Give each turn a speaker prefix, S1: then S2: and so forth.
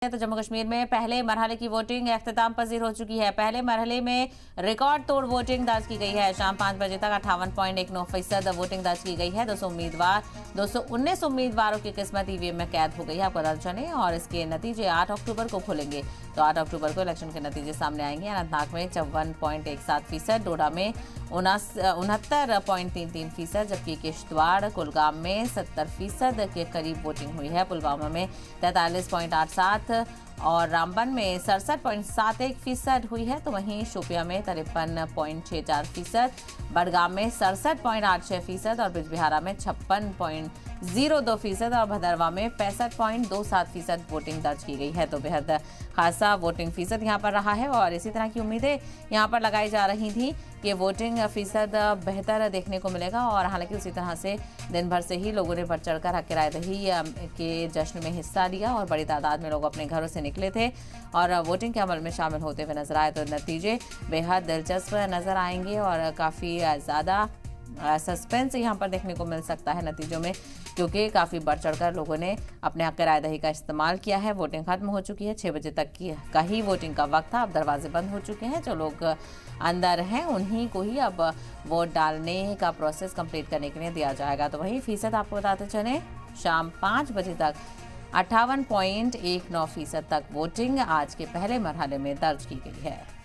S1: तो जम्मू कश्मीर में पहले मरहले की वोटिंग अख्ताम पजीर हो चुकी है। पहले मरहले में रिकॉर्ड तोड़ वोटिंग दर्ज की गई है। शाम 5 बजे तक 58.19% वोटिंग दर्ज की गई है। 219 उम्मीदवारों की किस्मत ईवीएम में कैद हो गई है। आपको बता चले और इसके नतीजे 8 अक्टूबर को खुलेंगे। तो 8 अक्टूबर को इलेक्शन के नतीजे सामने आएंगे। अनंतनाग में 54.17%, डोडा में 69.33%, जबकि किश्तवाड़ कुलगाम में 70% के करीब वोटिंग हुई है। पुलवामा में 43.87 और रामबन में 67.71% हुई है। तो वहीं शोपिया में 53.64%, बडगाम में 67.86% और बिजबिहारा में 56.02% और भदरवा में 65.27% वोटिंग दर्ज की गई है। तो बेहद खासा वोटिंग फीसद यहाँ पर रहा है और इसी तरह की उम्मीदें यहाँ पर लगाई जा रही थी कि वोटिंग फीसद बेहतर देखने को मिलेगा। और हालांकि उसी तरह से दिन भर से ही लोगों ने बढ़ चढ़कर हक रायदही के जश्न में हिस्सा लिया और बड़ी तादाद में लोग अपने घरों से निकले थे और वोटिंग के अमल में शामिल होते हुए नजर आए। तो नतीजे बेहद दिलचस्प नजर आएंगे और काफ़ी ज़्यादा सस्पेंस यहाँ पर देखने को मिल सकता है नतीजों में, क्योंकि काफ़ी बढ़ चढ़कर लोगों ने अपने हक रायदही का इस्तेमाल किया है। वोटिंग खत्म हो चुकी है। 6 बजे तक का ही वोटिंग का वक्त था। अब दरवाजे बंद हो चुके हैं। जो लोग अंदर हैं उन्हीं को ही अब वोट डालने का प्रोसेस कंप्लीट करने के लिए दिया जाएगा। तो वही फीसद आपको बताते चलें, शाम 5 बजे तक 58.19% तक वोटिंग आज के पहले मरहले में दर्ज की गई है।